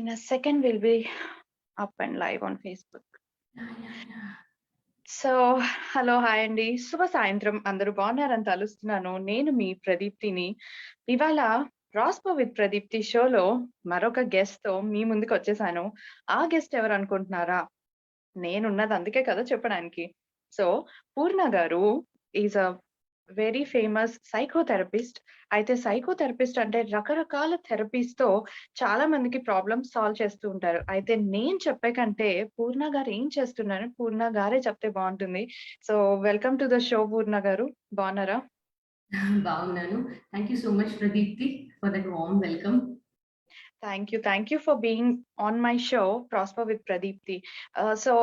In a second, we'll be up and live on Facebook. So hello hi అండి, శుభ సాయంత్రం. అందరూ బాగున్నారని తలుస్తున్నాను. నేను మీ ప్రదీప్తిని. ఇవాళ రాస్పో విత్ ప్రదీప్తి షోలో మరొక గెస్ట్ తో మీ ముందుకు వచ్చేసాను. ఆ గెస్ట్ ఎవరు అనుకుంటున్నారా? నేనున్నది అందుకే కదా చెప్పడానికి. సో పూర్ణ గారు is a very famous psychotherapist. అయితే సైకోథెరపిస్ట్ అంటే రకరకాల థెరపీస్ తో చాలా మందికి ప్రాబ్లమ్స్ సాల్వ్ చేస్తూ ఉంటారు. అయితే నేను చెప్పే కంటే పూర్ణ గారు ఏం చేస్తున్నారు పూర్ణ గారే చెప్తే బాగుంటుంది. So welcome to the show Purna గారు. బాగున్నారా? బాగున్నాను. Thank you so much Pradeepthi for that warm welcome. Thank you for being on my show prosper with Pradeepthi. So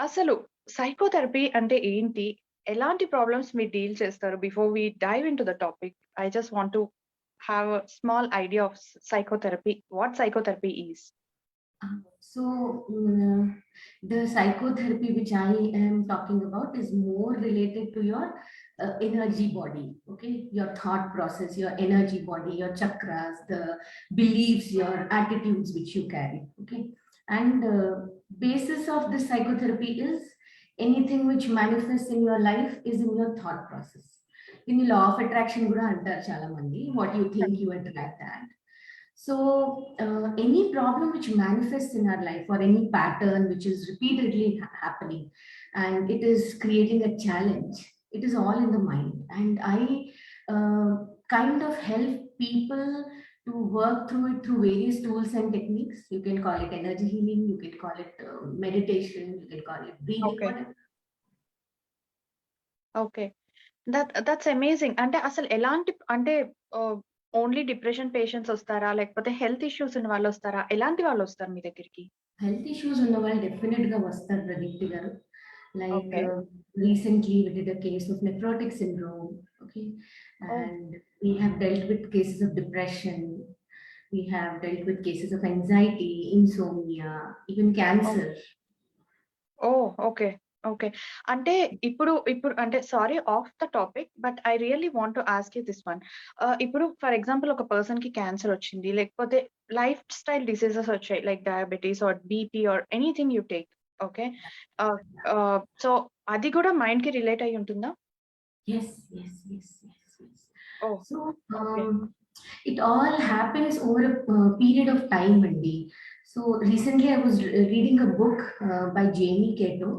అసలు సైకోథెరపీ అంటే ఏంటి? ఎలాంటి ప్రాబ్లమ్స్ మీరు డీల్ చేస్తారు? Before we dive into the topic, I just want to have a small idea of psychotherapy, what psychotherapy is. So the psychotherapy which I am talking about is more related to your energy body, okay? Your thought process, your energy body, your chakras, the beliefs, your attitudes which you carry, okay? And basis of this psychotherapy is anything which manifests in your life is in your thought process. In the law of attraction kuda antaru chaala mandi, what you think you attract that. So any problem which manifests in our life or any pattern which is repeatedly happening and it is creating a challenge, it is all in the mind. And I kind of help people to work through it through various tools and techniques. You can call it energy healing, you can call it meditation, you can call it breathing, whatever. Okay, that's amazing. అంటే అసలు ఎలాంటి అంటే only depression patients వస్తారా, లేకపోతే health issues ఉన్న వాళ్ళు వస్తారా? ఎలాంటి వాళ్ళు వస్తారు మీ దగ్గరికి? హెల్త్ ఇష్యూస్ ఉన్న వాళ్ళు డెఫినెట్ గా వస్తారు ప్రదీప్తి గారు. Like recently we did a case of nephrotic syndrome, okay? And we have dealt with cases of depression, we have dealt with cases of anxiety, insomnia, even cancer. Okay. అంటే ఇప్పుడు అంటే sorry of the topic, but I really want to ask you this one. ఇప్పుడు for example ఒక person కి cancer వచ్చింది, లేకపోతే life style diseases వచ్చాయి, like diabetes or BP or anything you take, okay? So అది కూడా మైండ్ కి relate అయి ఉంటుందా? Yes. So it all happens over a period of time, Andy. So recently I was reading a book by Jamie Cato.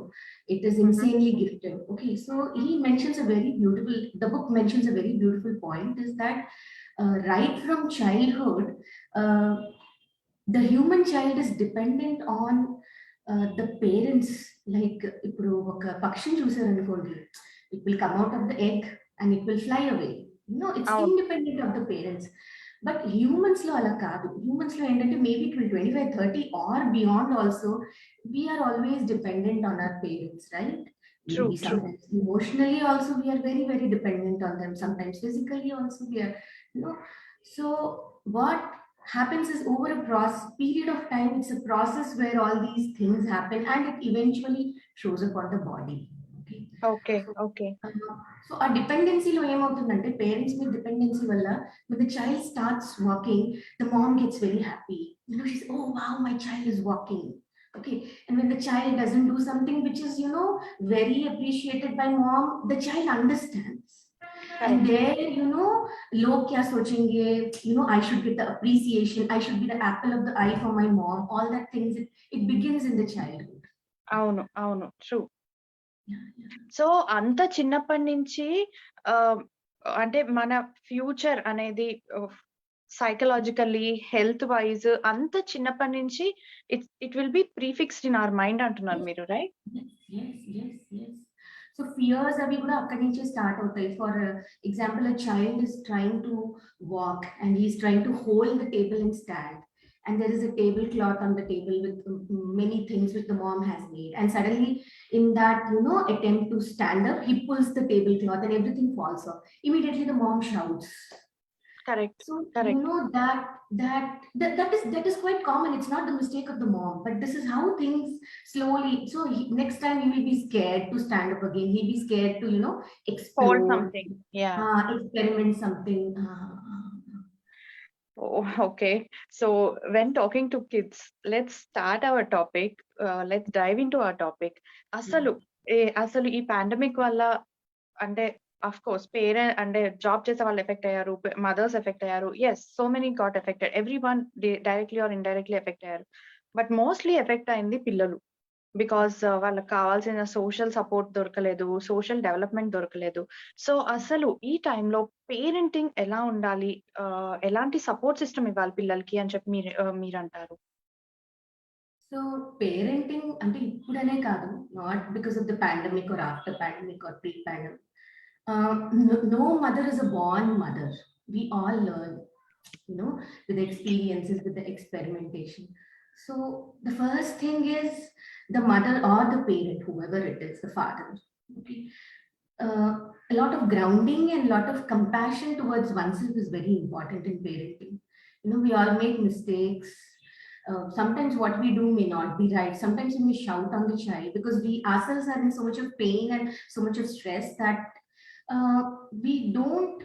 It is Insanely Gifted. Okay, so the book mentions a very beautiful point, is that right from childhood, the human child is dependent on the parents. Like ఇప్పుడు ఒక పక్షిని చూసారు అనుకోండి, it will come out of the egg and it will fly away. It's independent of the parents. But humans lo ala kaadu. Humans lo endante maybe it will 25, 30 or beyond also, we are always dependent on our parents, right? True. Sometimes emotionally also we are very, very dependent on them. Sometimes physically also we are, So what happens is, over a period of time, it's a process where all these things happen and it eventually shows up on the body. Okay. So our dependency lo ఏమవుతుందంటే, parents మీద dependency వల్ల, when the child starts walking, the mom gets very happy. She's, oh wow, my child is walking. Okay, and when the child doesn't do something which is very appreciated by mom, the child understands. And there, log kya sochenge, I should get the appreciation, I should be the apple of the eye for my mom, all that things, it begins in the childhood. అవును true. So అంత చిన్నప్పటి నుంచి అంటే మన future అనేది psychologically, health wise అంత చిన్నప్పటి నుంచి it will be prefixed in our mind అంటున్నారు మీరు, right? Yes. So fears avi kuda akkadi nunchi start avutayi. For example, a child is trying to walk and he is trying to hold the table and stand, and there is a tablecloth on the table with many things which the mom has made, and suddenly in that attempt to stand up, he pulls the tablecloth and everything falls off. Immediately the mom shouts. Correct. So that is quite common. It's not the mistake of the mom, but this is how things slowly. So next time he will be scared to stand up again. He'll be scared to explore something, yeah, experiment something. Oh, okay. So when talking to kids, let's start our topic. Let's dive into our topic. Yeah. అసలు అసలు ఈ pandemic వల్ల అంటే of course parent అంటే job చేసే వాళ్ళు effect అయ్యారు, mothers effect అయ్యారు. Yes, so many got affected. Everyone directly or indirectly effect అయ్యారు. బట్ మోస్ట్లీ ఎఫెక్ట్ అయింది పిల్లలు. బికాస్ వాళ్ళకి కావాల్సిన సోషల్ సపోర్ట్ దొరకలేదు, సోషల్ డెవలప్మెంట్ దొరకలేదు. సో అసలు ఈ టైంలో పేరెంటింగ్ ఎలా ఉండాలి, ఎలాంటి సపోర్ట్ సిస్టమ్ ఇవ్వాలి పిల్లలకి అని చెప్పి మీరు అంటారు? సో పేరెంటింగ్ అంటే ఇప్పుడనే కాదు, not because of the pandemic or after pandemic or pre pandemic. No mother is a born mother. We all learn, with the experiences, with the experimentation. So the first thing is the mother or the parent, whoever it is, the father. Okay. A lot of grounding and a lot of compassion towards oneself is very important in parenting. We all make mistakes. Sometimes what we do may not be right. Sometimes we may shout on the child because we ourselves are in so much of pain and so much of stress that we don't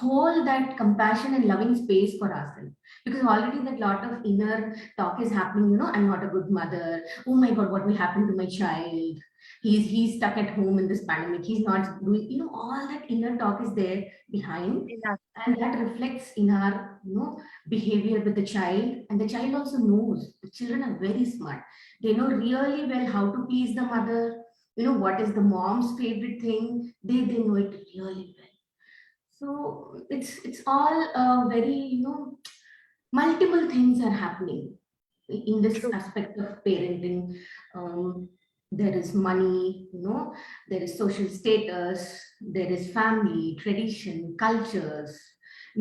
hold that compassion and loving space for ourselves, because already that lot of inner talk is happening. I'm not a good mother. Oh my god, what will happen to my child? He's stuck at home in this pandemic. He's not doing, all that inner talk is there behind, Yeah. and that reflects in our behavior with the child. And the child also knows. The children are very smart. They know really well how to please the mother. What is the mom's favorite thing. They know it really well. So it's all very, multiple things are happening in this True. aspect of parenting. There is money, there is social status, there is family, tradition, cultures,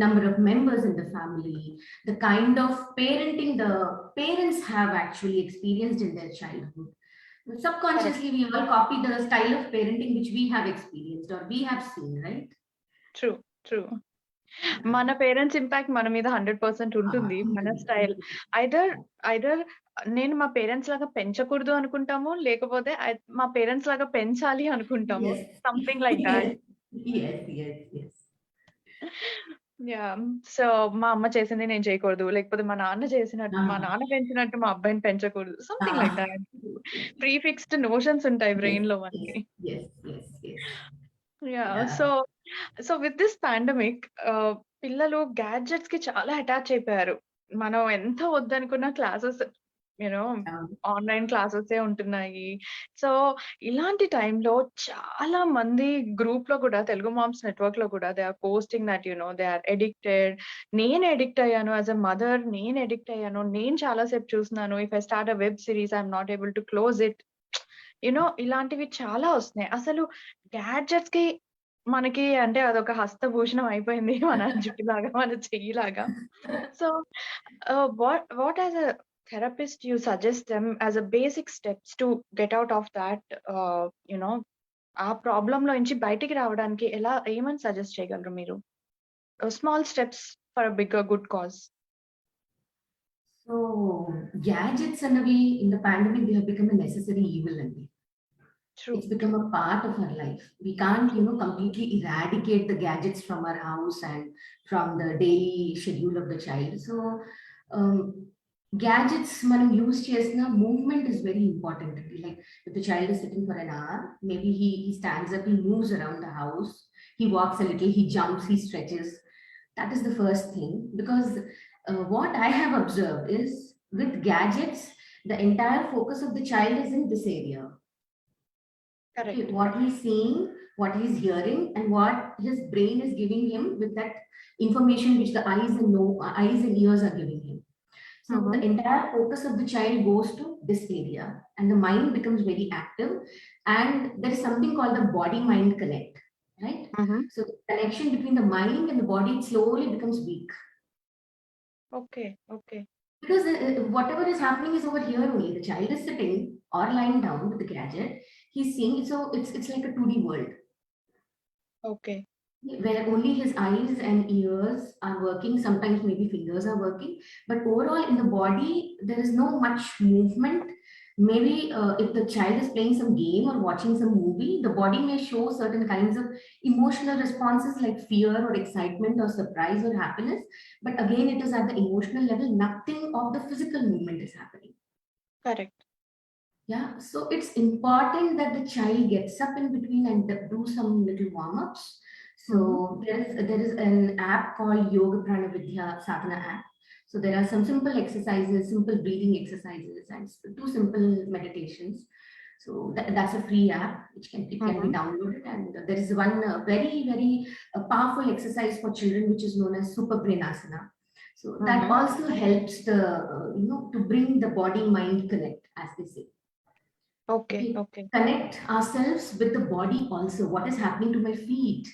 number of members in the family, the kind of parenting the parents have actually experienced in their childhood. Correct. Subconsciously, we all copy the style of parenting which we have experienced or we have seen, right? True. True. మన parents impact మన మీద 100% ఉంటుంది. మన style either either నేను మా parents లాగా పెంచకూడదు అనుకుంటాము, లేకపోతే మా పేరెంట్స్ లాగా పెంచాలి అనుకుంటాము. Yes. Something like that. Yes. Yeah! So మా అమ్మ చేసింది నేను చేయకూడదు, లేకపోతే మా నాన్న పెంచినట్టు మా అబ్బాయిని పెంచకూడదు. Something like that. Prefixed notions ఉంటాయి బ్రెయిన్‌లో మనకి. Yes. Yeah! Yeah. So with this pandemic పిల్లలు గ్యాడ్జెట్స్‌కి చాలా అటాచ్ అయిపోయారు. మనం ఎంత వద్దనుకున్న క్లాసెస్ ఆన్‌లైన్ క్లాసెసే ఉంటున్నాయి. సో ఇలాంటి టైంలో చాలా మంది గ్రూప్‌లో కూడా, తెలుగు మామ్స్ నెట్‌వర్క్‌లో కూడా they are posting that they are addicted. నేను అడిక్ట్ అయ్యాను. యాస్ ఎ మదర్ నేను అడిక్ట్ అయ్యాను. నేను చాలా సేపు చూస్తున్నాను. If I start a web series I am not able to close it. ఇలాంటివి చాలా వస్తున్నాయి. అసలు గ్యాడ్జెట్స్‌కి మనకి అంటే అదొక హస్తభూషణం అయిపోయింది. మన జుట్టులాగా, మన చెయ్యిలాగా. So what as a therapist you suggest them as a basic steps to get out of thought ఆ ప్రాబ్లమ్‌లో నుంచి బయటికి రావడానికి ఏమని సజెస్ట్ చేయగలరు మీరు? Small steps for a bigger good cause. So gadgets and we in the pandemic they have become a necessary evil, and True. it's become a part of our life. We can't, completely eradicate the gadgets from our house and from the daily schedule of the child. So gadgets మనం use చేసిన movement is very important. Like if the child is sitting for an hour, maybe he stands up, he moves around the house, he walks a little, he jumps, he stretches. That is the first thing, because what I have observed is with gadgets, the entire focus of the child is in this area. Correct. Okay, what he's seeing, what he's hearing, and what his brain is giving him with that information which the eyes and ears are giving him. So the entire focus of the child goes to this area, and the mind becomes very active, and there is something called the body-mind connect, right? So the connection between the mind and the body slowly becomes weak. Okay. Because whatever is happening is over here only. The child is sitting or lying down with the gadget. He's seeing it, so it's like a 2D world. Okay. Where only his eyes and ears are working. Sometimes maybe fingers are working, but overall in the body there is no much movement, Maybe if the child is playing some game or watching some movie, the body may show certain kinds of emotional responses like fear or excitement or surprise or happiness. But again, it is at the emotional level, nothing of the physical movement is happening. Correct. Yeah, so it's important that the child gets up in between and do some little warm-ups. So there is an app called Yoga Prana Vidya Sadhana app. So there are some simple exercises, simple breathing exercises, and two simple meditations. So that's a free app which can be downloaded. And there is one very very powerful exercise for children which is known as Super Brain Asana. So that also helps the to bring the body mind connect, as they say. Okay. Connect ourselves with the body also. What is happening to my feet?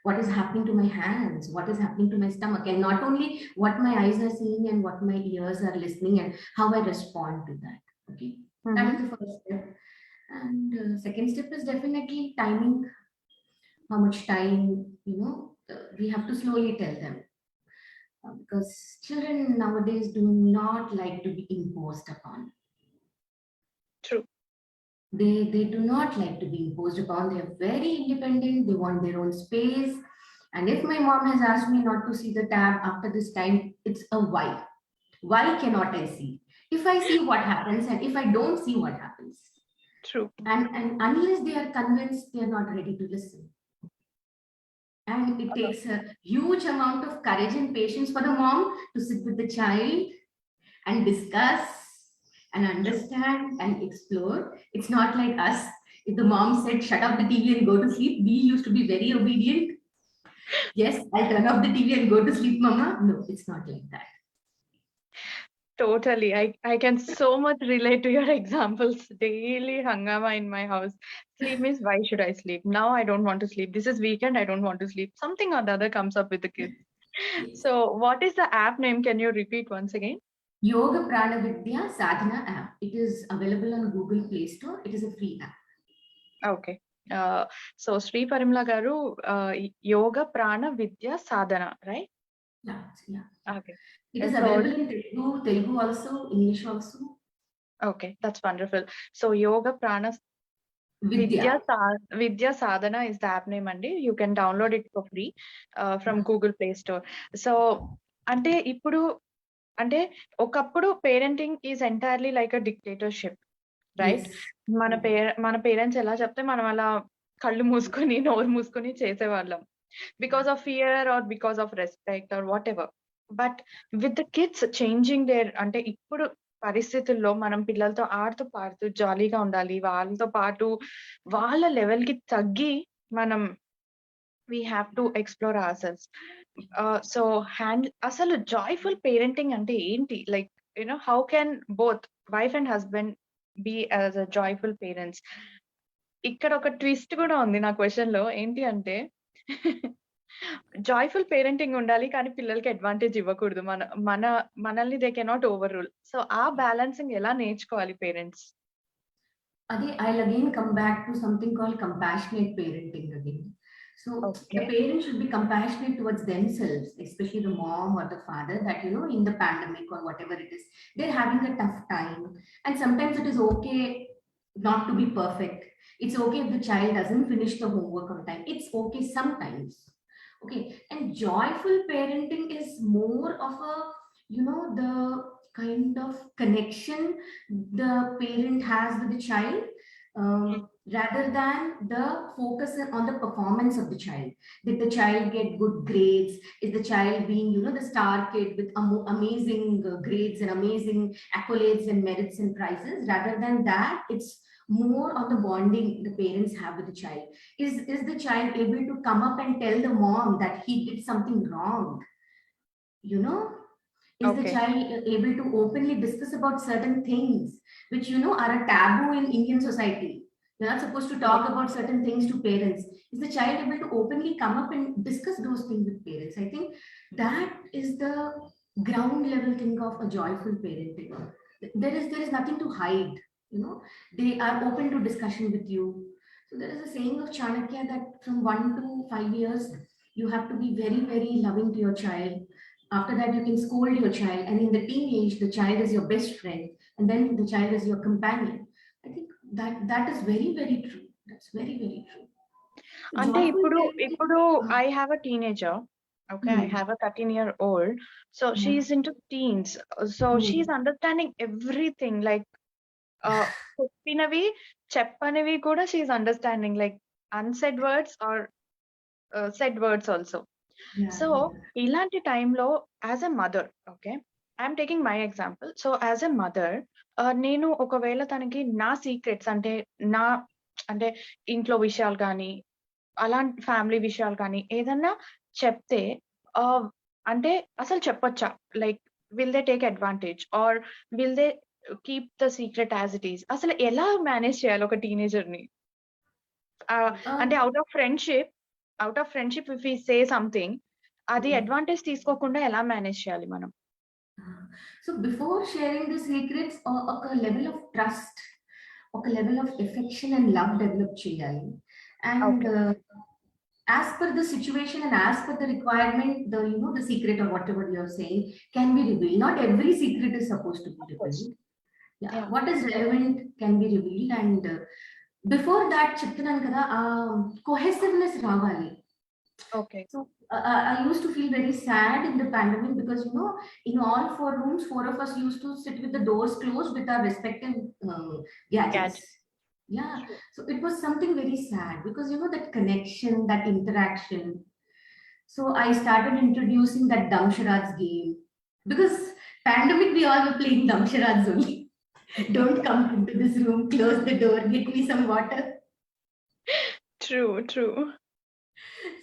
What is happening to my hands? What is happening to my stomach? And not only what my eyes are seeing and what my ears are listening and how I respond to that. Okay, that is the first step. And second step is definitely timing. How much time, we have to slowly tell them. Because children nowadays do not like to be imposed upon. True. They do not like to be imposed upon. They are very independent. They want their own space. And if my mom has asked me not to see the tab after this time, it's a why. Why cannot I see? If I see, what happens, and if I don't see, what happens? True. And unless they are convinced, they are not ready to listen. And it takes a huge amount of courage and patience for the mom to sit with the child and discuss and understand and explore. It's not like us. If the mom said, shut up the TV and go to sleep, we used to be very obedient. Yes, I'll turn off the TV and go to sleep, mama. No, it's not like that. Totally. I can so much relate to your examples. Daily hangama in my house. Sleep means why should I sleep? Now I don't want to sleep. This is weekend. I don't want to sleep. Something or the other comes up with the kids. Yes. So what is the app name? Can you repeat once again? Yoga Prana Vidya Sadhana app. It is available on Google Play Store. It is a free app. Okay. So Sri Parimla garu, Yoga Prana Vidya Sadhana, right? Yeah. Okay. It is So available in Telugu also, English also. okay, that's wonderful. So Yoga Prana Vidya. Vidya Sadhana is the app name, Andy. You can download it for free from Google Play Store. So అంటే ఇప్పుడు అంటే ఒకప్పుడు parenting is entirely like a dictatorship, right? Yes. మన parents ఎలా చెప్తే మనం అలా కళ్ళు మూసుకొని నోరు మూసుకొని చేసేవాళ్ళం, because of fear or because of respect or whatever. But with the kids changing there, అంటే ఇప్పుడు పరిస్థితుల్లో మనం పిల్లలతో ఆడుతూ పాడుతూ జాలీగా ఉండాలి, వాళ్ళతో పాటు వాళ్ళ లెవెల్ కి తగ్గి మనం we have to explore hour cells. So అసలు జాయ్ఫుల్ పేరెంటింగ్ అంటే ఏంటి? Like how can both wife and husband be as a joyful parents? ఇక్కడ ఒక ట్విస్ట్ కూడా ఉంది నా క్వశ్చన్ లో. ఏంటి అంటే జాయ్ఫుల్ పేరెంటింగ్ ఉండాలి కానీ పిల్లలకి అడ్వాంటేజ్ ఇవ్వకూడదు. మనల్ని they cannot over rule. So ఆ బ్యాలెన్సింగ్ ఎలా నేర్చుకోవాలి parents? I'll again come back to something called compassionate parenting again. So the parents should be compassionate towards themselves, especially the mom or the father, that in the pandemic or whatever it is, they're having a tough time. And sometimes it is okay not to be perfect. It's okay if the child doesn't finish the homework on time. It's okay sometimes. Okay. And joyful parenting is more of a, the kind of connection the parent has with the child, rather than the focus on the performance of the child. Did the child get good grades? Is the child being, the star kid with amazing grades and amazing accolades and merits and prizes? Rather than that, it's more on the bonding the parents have with the child. Is the child able to come up and tell the mom that he did something wrong? Is the child able to openly discuss about certain things which are a taboo in Indian society? You're not supposed to talk about certain things to parents. Is the child able to openly come up and discuss those things with parents? I think that is the ground level thing of a joyful parenting. There is nothing to hide. They are open to discussion with you. So there is a saying of Chanakya that from 1 to 5 years you have to be very very loving to your child. After that, you can scold your child, and in the teenage, the child is your best friend, and then the child is your companion. I think that is very, very true. That's very, very true. So అంటే joyful parenting. ఇప్పుడు uh, I have a teenager. Okay, I hmm, have a 13-year-old. So yeah. she's into teens. So she's Hmm. understanding everything. Like చెప్పినవి చెప్పనివి కూడా she's understanding like unsaid words or said words also. Yeah, so yeah. ఇలాంటి టైంలో as a mother, okay, I'm taking my example. So as a mother నేను ఒకవేళ తనకి నా secrets అంటే నా అంటే ఇంట్లో విషయాలు కానీ అలాంటి ఫ్యామిలీ విషయాలు కానీ ఏదన్నా చెప్తే అంటే అసలు చెప్పొచ్చా? Like will they take advantage or will they keep the secret as it is? అసలు ఎలా మేనేజ్ చేయాలి ఒక టీనేజర్‌ని? Uh, అంటే out of friendship if we say something అది hmm. అడ్వాంటేజ్ తీసుకోకుండా ఎలా మేనేజ్ చేయాలి మనం? So before sharing the secrets, ఒక level of trust, ఒక level of affection and love develop చేయాలి. And okay. as per the situation and as per the requirement, the secret or whatever you're saying can be revealed. Not every secret is supposed to be of course. revealed. Yeah, yeah! what is relevant can be revealed. And before that చెప్తున్నాను కదా, cohesiveness రావాలి. Okay. So I used to feel very sad in the pandemic because in all 4 rooms, 4 of us used to sit with the doors closed with our respective gadgets. Gadget. Yeah, so it was something very sad because that connection, that interaction. So I started introducing that dumb charades game because pandemic we all were playing dumb charades only. Don't come into this room, close the door, get me some water. True.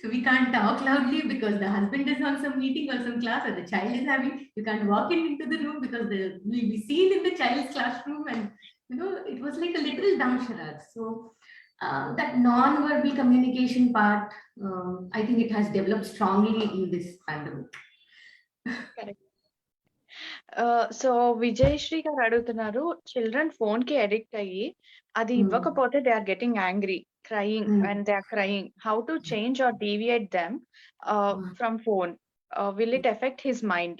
So we can't talk loudly because the husband is on some meeting or some class or the child is having. You can't walk into the room because we'll be seen in the child's classroom, and it was like a little dumb charade. So that non-verbal communication part, I think it has developed strongly in this pandemic. Correct. So Vijayashri గారు అడుగుతున్నారు, children phone కి addict అయ్యి అది ఇవ్వకపోతే they are getting angry, crying and they are crying. How to change or deviate them from phone? Will it effect his mind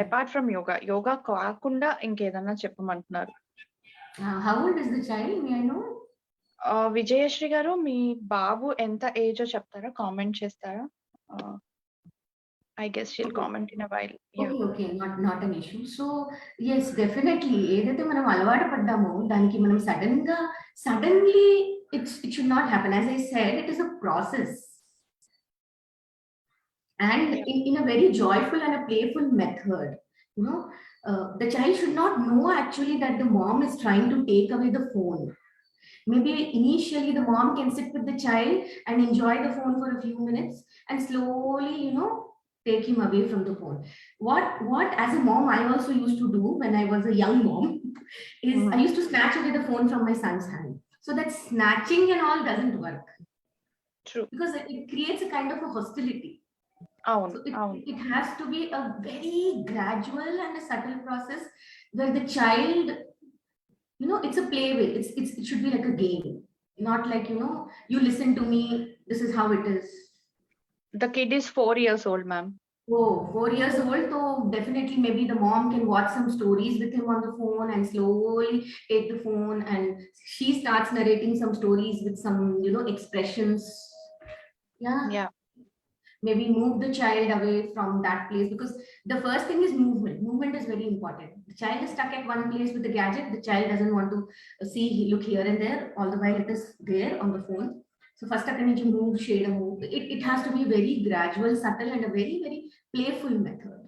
apart from yoga కాకుండా ఇంకేదన్నా చెప్పమంటున్నారు. How old is the child? May I know? Vijayasri గారు, మీ బాబు ఎంత ఏజో చెప్తారా? Comment చేస్తారా? I guess she'll Okay. comment in a while. Yeah. Okay, not an issue. So yes, definitely ఏదైతే మనం అలవాటు పడ్డామో దానికి మనం suddenly it should not happen. As I said, it is a process, and Yeah. in a very joyful and a playful method. The child should not know actually that the mom is trying to take away the phone. Maybe initially the mom can sit with the child and enjoy the phone for a few minutes and slowly take him away from the phone. What as a mom I also used to do when I was a young mom is I used to snatch away the phone from my son's hand. So that snatching and all doesn't work. True. Because it creates a kind of a hostility. So it has to be a very gradual and a subtle process where the child, it's a play way. It should be like a game, not like you listen to me, this is how it is. The kid is 4 years old, ma'am. Oh, 4 years old, so definitely maybe the mom can watch some stories with him on the phone and slowly take the phone and she starts narrating some stories with some expressions. Yeah. Maybe move the child away from that place, because the first thing is movement is very important. The child is stuck at one place with the gadget, the child doesn't want to look here and there all the while it is there on the phone. So first I need to move, shade a move. It has to be very gradual, subtle, and a very, very playful method.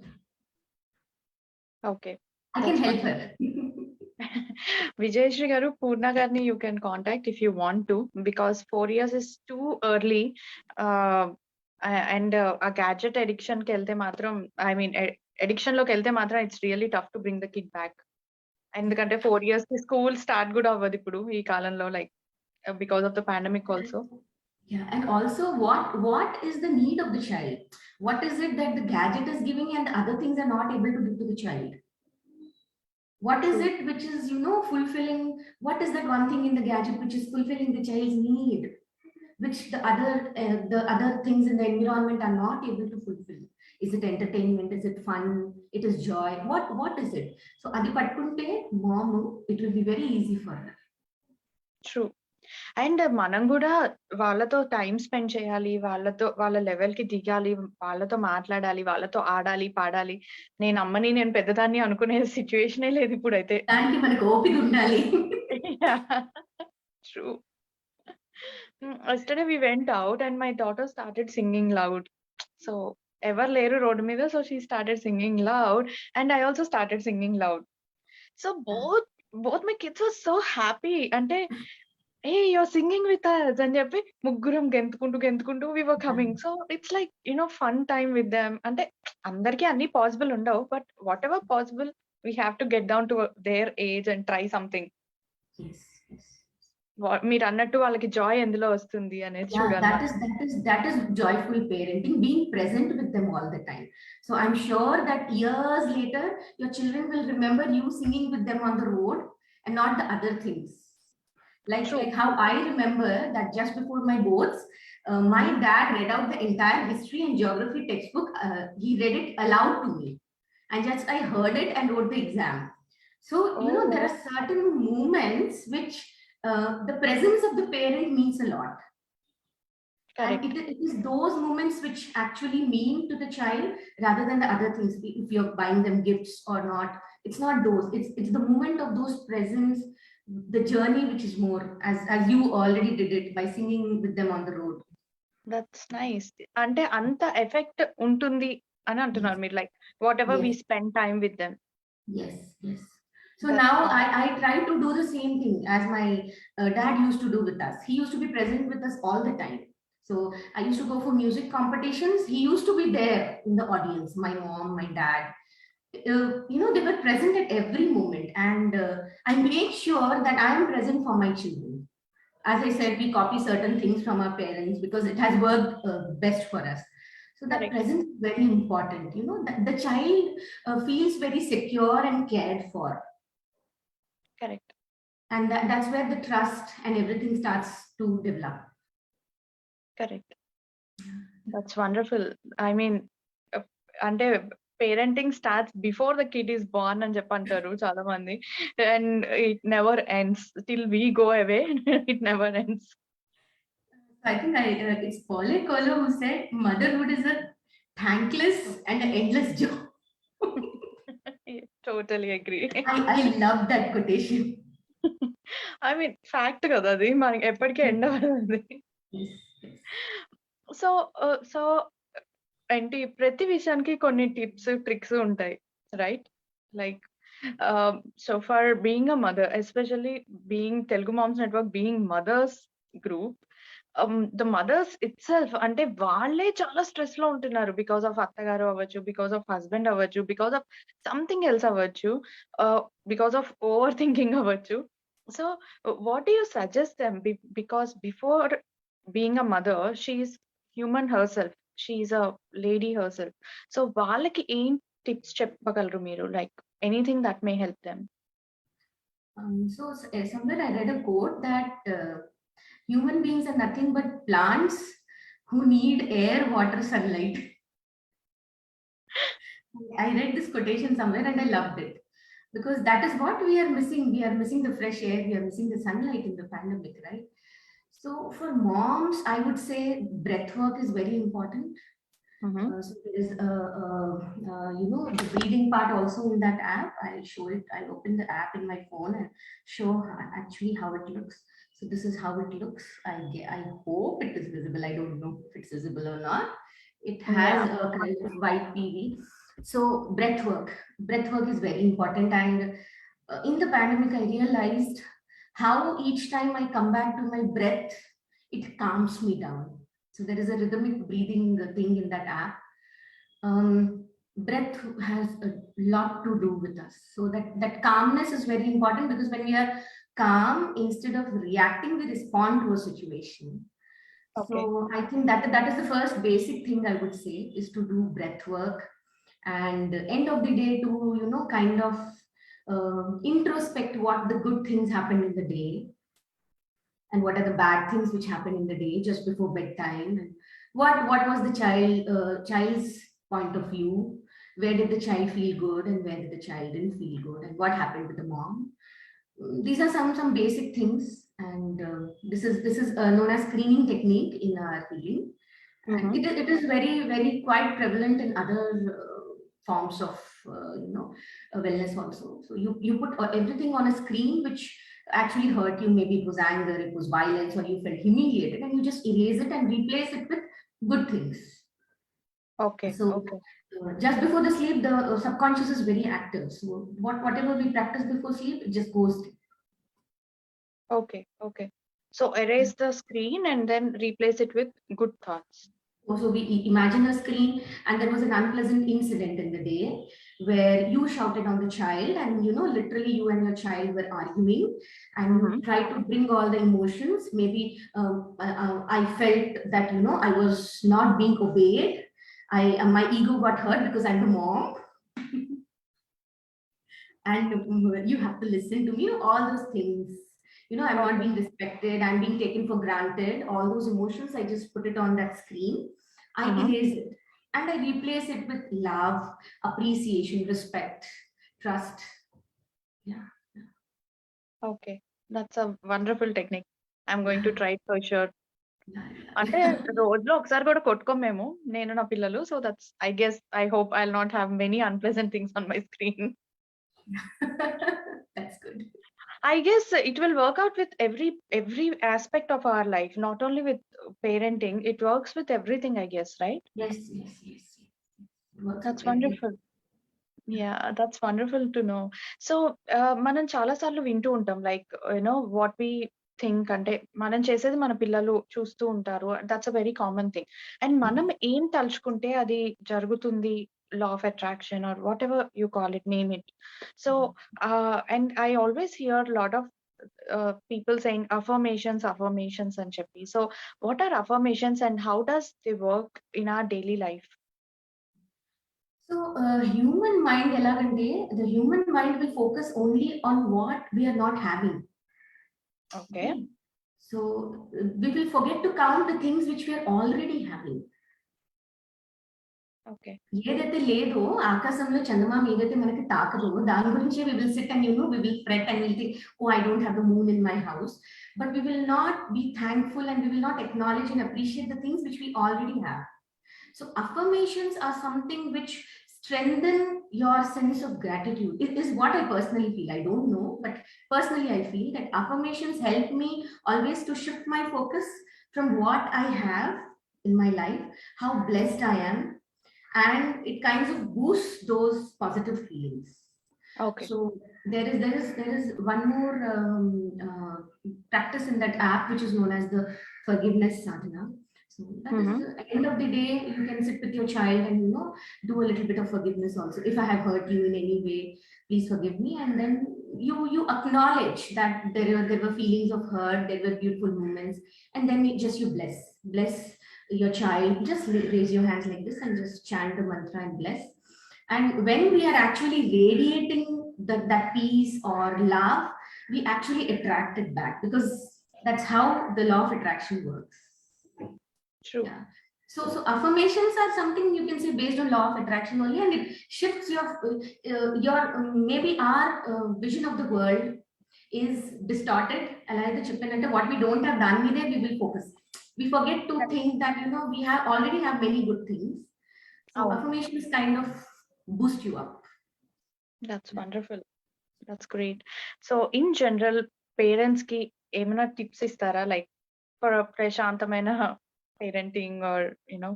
Okay. I can help her. Vijayashri garu, Purna garni you can contact if you want to, because 4 years is too early. And a gadget addiction కి వెళ్తే మాత్రం, I mean addiction లోకి వెళ్తే మాత్రం it's really tough to bring the kid back. ఎందుకంటే 4 years కి school start కూడా అవ్వదు ఇప్పుడు ఈ కాలంలో, like because of the pandemic also. Yeah, and also what is the need of the child? What is it that the gadget is giving and the other things are not able to give to the child? What is it which is fulfilling? What is that one thing in the gadget which is fulfilling the child's need, which the other things in the environment are not able to fulfill? Is it entertainment? Is it fun? It is joy? What is it? So adi pattunte mom, it will be very easy for her. True. And మనం గూడా వాళ్ళతో time spend చేయాలి. వాళ్ళ లెవెల్‌కి దిగాలి. వాళ్ళతో మాట్లాడాలి. వాళ్ళతో ఆడాలి, పాడాలి. నేను అమ్మని, నేను పెద్దదాన్ని అనుకునే సిట్యుయేషనే లేదు ఇప్పుడైతే. దానికి మనకు ఓపిక ఉండాలి. True. Yesterday we went out and my daughter started singing loud. So ఎవరు లేరు రోడ్డు మీద. So she started singing loud and I also started singing loud. So both my kids were so happy. అంటే hey, you're singing with us అని చెప్పి ముగ్గురం గెంతుకుంటూ we were coming. So it's like, fun time with them. అంటే అందరికీ అన్ని possible ఉండవు. But whatever possible, we have to get down to their age and try something. Yes, yes. మీరన్నట్టు వాళ్ళకి Joy ఎందులో వస్తుంది అనేది Yeah, చూడాలి. that is joyful parenting, being present with them all the time. So I'm sure that years later, your children will remember you singing with them on the road and not the other things. Like how I remember that just before my boards, my dad read out the entire history and geography textbook. He read it aloud to me, and just I heard it and wrote the exam. So there are certain moments which the presence of the parent means a lot. Correct. And it is those moments which actually mean to the child rather than the other things. If you're buying them gifts or not, it's not those. It's the moment of those presence, the journey which is more, as you already did it by singing with them on the road. That's nice. అంటే అంత effect ఉంటుంది అని అంటున్నారు మీరు. Like whatever we spend time with them. Yes. So now I try to do the same thing as my dad used to do with us. He used to be present with us all the time. So I used to go for music competitions. He used to be there in the audience. My mom, my dad, they were present at every moment. And I make sure that I am present for my children. As I said, we copy certain things from our parents because it has worked best for us. So that presence is very important. The child feels very secure and cared for. Correct. And that's where the trust and everything starts to develop. Correct. That's wonderful. I mean, అంటే parenting starts before the kid is born అని చెప్పి అంటారు చాలా మంది. And it never ends till we go away. It never ends. I think it's Pauline Coelho who said motherhood is a thankless and an endless job. Totally agree. I love that quotation. I mean, fact కదా అది, మనకి ఎప్పటికీ end అవ్వదు. So ఏంటి ప్రతి విషయానికి కొన్ని tips tricks ఉంటాయి, right? Like so for being a mother, especially being Telugu moms network, being mothers group, the mothers itself అంటే వాళ్ళే చాలా స్ట్రెస్ లో ఉంటున్నారు. బికాస్ ఆఫ్ అత్తగారు అవ్వచ్చు, బికాస్ ఆఫ్ హస్బెండ్ అవ్వచ్చు, బికాస్ ఆఫ్ సంథింగ్ ఎల్స్ అవ్వచ్చు, బికాస్ ఆఫ్ ఓవర్ థింకింగ్ అవ్వచ్చు. So what do you suggest them? Because before being a mother, she is human herself. She is a lady herself. So వాళ్ళకి ఏం tips చెప్పగలరు మీరు? Like anything that may help them. So somewhere I read a quote that human beings are nothing but plants who need air, water, sunlight. I read this quotation somewhere and I loved it. Because that is what we are missing. We are missing the fresh air. We are missing the sunlight in the pandemic, right? So for moms, I would say breath work is very important. So there is the breathing part also in that app. I'll show it. I'll open the app in my phone and show actually how it looks. So this is how it looks. I hope it is visible. I don't know if it's visible or not. It has a kind of white PV. So breath work is very important. And in the pandemic, I realized how each time I come back to my breath, it calms me down. So there is a rhythmic breathing thing in that app. Breath has a lot to do with us. So that calmness is very important, because when we are calm, instead of reacting, we respond to a situation. Okay. So I think that is the first basic thing I would say, is to do breath work. And end of the day to kind of introspect what the good things happened in the day and what are the bad things which happened in the day just before bedtime, and what was the child's point of view, where did the child feel good and where did the child didn't feel good, and what happened with the mom. These are some basic things And this is known as screening technique in our healing, and Mm-hmm. it is very quite prevalent in other forms of wellness also. So you put everything on a screen which actually hurt you. Maybe it was anger, it was violence, or you felt humiliated, and you just erase it and replace it with good things. Okay. So Okay. just before the sleep, the subconscious is very active. So whatever we practice before sleep, it just goes. Okay. Okay. So erase the screen and then replace it with good thoughts. Also, we imagine a screen, and there was an unpleasant incident in the day where you shouted on the child, and literally you and your child were arguing, and Mm-hmm. you tried to bring all the emotions. Maybe I felt that I was not being obeyed. My ego got hurt because I'm the mom, and you have to listen to me. All those things. I'm not Okay. being respected. I'm being taken for granted. All those emotions, I just put it on that screen. I Mm-hmm. erase it and I replace it with love, appreciation, respect, trust. Yeah. Okay. That's a wonderful technique. I'm going to Yeah. try it for sure. Yeah. అంటే రోజులో ఒకసారి కూడా కొట్టుకోం మేము నేను నా పిల్లలు so that's I hope I not have many unpleasant things on my screen That's good. I guess it will work out with every aspect of our life, not only with parenting. It works with everything, I guess, right? Yes, yes, yes, yes. Works with That's everything. wonderful. Yeah, that's wonderful to know. So, మనం చాలా సార్లు వింటూ ఉంటాం like what we think అంటే మనం చేసేది మన పిల్లలు చూస్తూ ఉంటారు. That's a very common thing. And మనం ఏం తలుచుకుంటే అది జరుగుతుంది. Law of attraction or what ever you call it, name it. So, and I always here lot of people saying affirmations అని చెప్పి. So, what are affirmations and how does they work in our daily life? So, human mind, elagante, the human mind will focus only on what we are not having. Okay. So, we will forget to count the things which we are already having. Okay. ఏదైతే లేదో ఆకాశంలో చందమామ ఏదైతే మనకి తాకదో దాని గురించి we will sit and we will fret and we'll think, oh, I don't have the moon in my house, but we will not be thankful and we will not acknowledge and appreciate the things which we already have. So affirmations are something which strengthen your sense of gratitude. It is what I personally feel. I don't know, but personally I feel that affirmations help me always to shift my focus from what I have in my life, how blessed I am, and it kind of boosts those positive feelings. Okay. So there is one more practice in that app which is known as the forgiveness sadhana. So that is at the end of the day, you can sit with your child and do a little bit of forgiveness also. If I have hurt you in any way, please forgive me. And then you acknowledge that there were feelings of hurt, there were beautiful moments, and then you bless your child. Just raise your hands like this and just chant the mantra and bless. And when we are actually radiating that peace or love, we actually attract it back, because that's how the law of attraction works. True. Yeah. So affirmations are something you can say based on law of attraction only, and it shifts your maybe our vision of the world is distorted. What we don't have done with it, we will focus. We forget to think that we already have many good things. So affirmations kind of boost you up. That's wonderful. That's great. So in general, parents ki emana tips istara, like for a prashantamaina parenting, or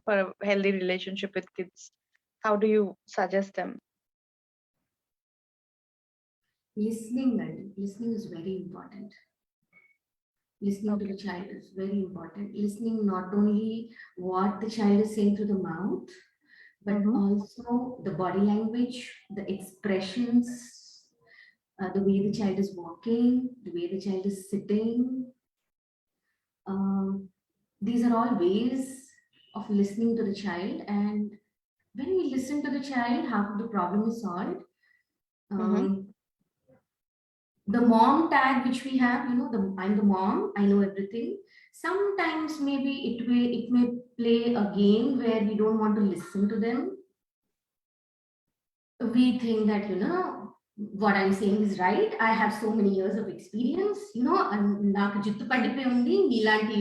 for a healthy relationship with kids, how do you suggest them? Listening is very important. Listening to the child is very important. Listening not only what the child is saying through the mouth, but also the body language, the expressions, the way the child is walking, the way the child is sitting. These are all ways of listening to the child. And when we listen to the child, how the problem is solved. The mom tag which we have, I'm the mom, I know everything. Sometimes maybe it may play a game where we don't want to listen to them. We think that what I'm saying is right. I have so many years of experience, you know, నాకు జుట్టు పడిపోయి ఉంది, ఇలాంటి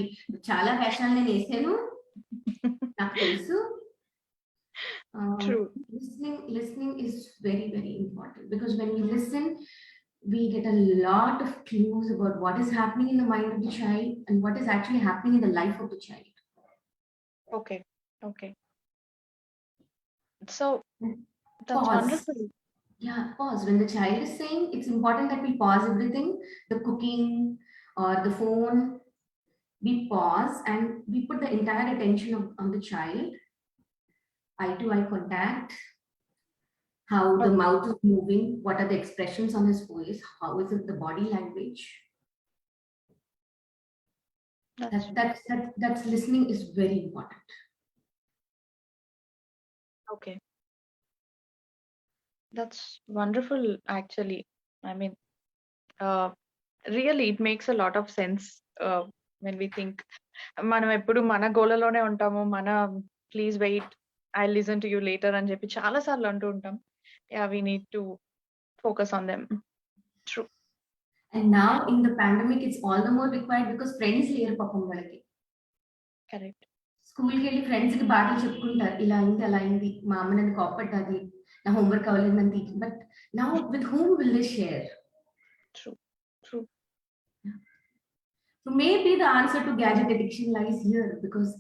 చాలా వేషాలు నేను వేసాను, నాకు తెలుసు. True. Listening is very, very important, because when we listen, we get a lot of clues about what is happening in the mind of the child and what is actually happening in the life of the child. Okay. So that's Pause. wonderful. Yeah, pause. When the child is saying, it's important that we pause everything, the cooking or the phone. We pause and we put the entire attention on the child, eye to eye contact, how the Okay. mouth is moving, what are the expressions on his face, how is it the body language. That's listening is very important. Okay. That's wonderful, actually. I mean, really, it makes a lot of sense when we think. మనం ఎప్పుడు మన గోలలోనే ఉంటాము. Please wait, I listen to you later అని చెప్పి చాలా సార్లు అంటూ ఉంటాం. Yeah, we need to focus on them. True. And now in the pandemic, it's all the more required because friends లేరు పాపం వాళ్ళకి. కరెక్ట్. స్కూల్కి వెళ్ళి ఫ్రెండ్స్కి బాటలు చెప్పుకుంటారు, ఇలా అయింది అలా అయింది, మా అమ్మ నన్ను కోపడ్డది, నా హోంవర్క్ అవ్వలేదు నన్ను తీసి. But now with whom will they share? True. So maybe the answer to gadget addiction lies here, because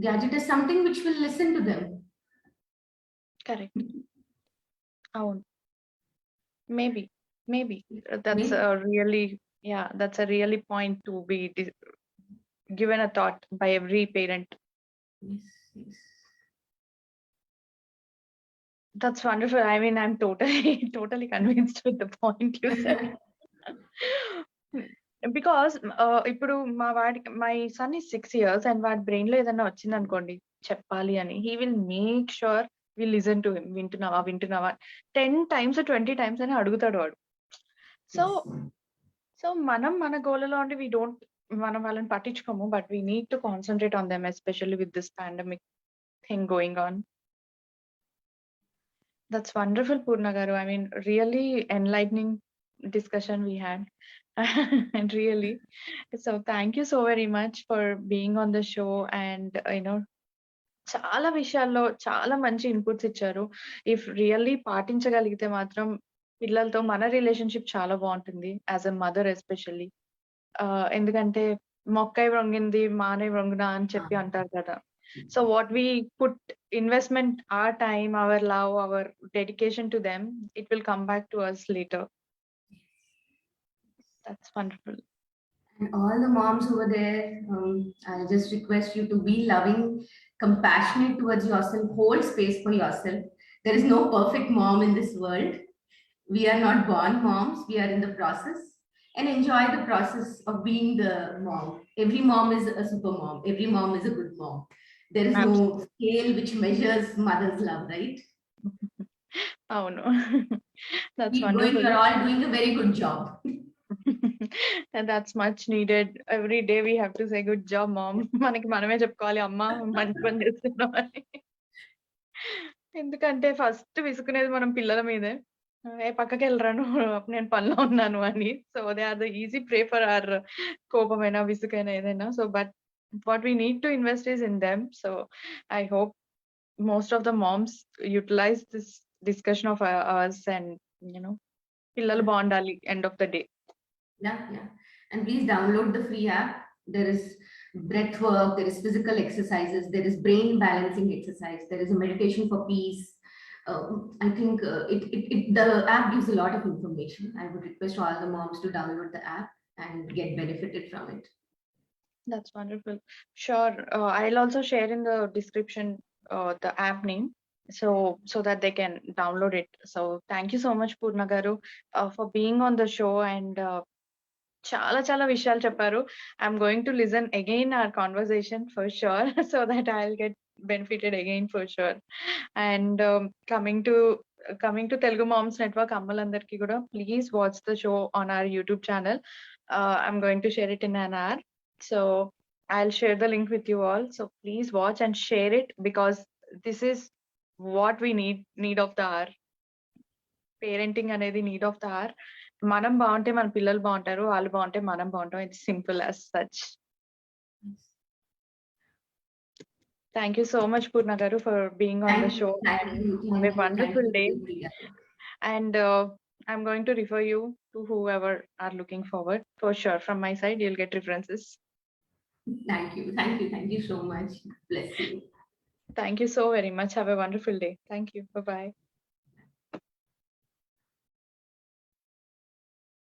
gadget is something which will listen to them. Correct. అవును. Maybe. That's Maybe. that's a really point to be given a thought by every parent. Yes. That's wonderful. I mean, I'm totally convinced with the point you said. Because ఇప్పుడు my son is 6 years and వాడి brain లో ఏదైనా వచ్చింది అనుకోండి చెప్పాలి అని, he will make sure we listen to him. వింటున్నావా 10 times 20 times అని అడుగుతాడు వాడు. సో మనం మన గోలలో ఉండి మనం వాళ్ళని పట్టించుకోము, but we need to concentrate on them, especially with this pandemic thing going on. That's wonderful, Purna Garu. I mean, really enlightening discussion we had. And really. So thank you so very much for being on the show, and చాలా విషయాల్లో చాలా మంచి inputs ఇచ్చారు. If really పాటించగలిగితే మాత్రం పిల్లలతో మన relationship చాలా బాగుంటుంది, యాజ్ ఎ మదర్ ఎస్పెషల్లీ. ఎందుకంటే మొక్కై వ్రొంగింది మానే వ్రొంగున అని చెప్పి అంటారు కదా. So what we put investment, our time, our love, our dedication to them, it will come back to us later. That's wonderful. And all the moms over there, I'll just request you to be loving, compassionate towards yourself, hold space for yourself. There is no perfect mom in this world. We are not born moms, we are in the process. And enjoy the process of being the mom. Every mom is a super mom. Every mom is a good mom. There is no scale which measures mother's love, right? Oh no. That's Keep wonderful. going, you're all doing a very good job. And that's much needed. Every day we have to say good job, mom. మనకి మనమే చెప్పుకోవాలి, అమ్మ మంచి పని చేస్తున్నాం అని. ఎందుకంటే first విసుకునేది మనం పిల్లల మీదే. పక్కకి వెళ్ళరాను, నేను పనిలో ఉన్నాను అని. So they are the easy prey for our కోపమైనా విసుకైనా ఏదైనా. So but what we need to invest is in them. So I hope most of the moms utilize this discussion of ours, and పిల్లలు బాగుండాలి end of the day. Yeah. And please download the free app. There is breath work, there is physical exercises, there is brain balancing exercise, there is a meditation for peace. I think the app gives a lot of information. I would request all the moms to download the app and get benefited from it. That's wonderful. Sure. I'll also share in the description the app name, so that they can download it. So thank you so much, Purna Garu, for being on the show, and చాలా విషయాలు చెప్పారు. I'm going to listen again our conversation for sure, so that I'll get benefited again for sure. And coming to Telugu Moms Network అమ్మలందరికీ కూడా, please watch the show on our YouTube channel. I'm going to share it in an hour. So I'll share the link with you all. So please watch and share it, because this is what we need of the hour. Parenting అనేది need of the hour. మనం బాగుంటే మన పిల్లలు బాగుంటారు, వాళ్ళు బాగుంటే మనం బాగుంటాం. It's simple as such. Thank you so much, Purna Garu, for being on the show. Have a wonderful day. And I'm going to refer you to whoever are looking forward. For sure, from my side, you'll get references. Thank you so much. Bless you. Thank you so very much. Have a wonderful day. Thank you. Bye-bye.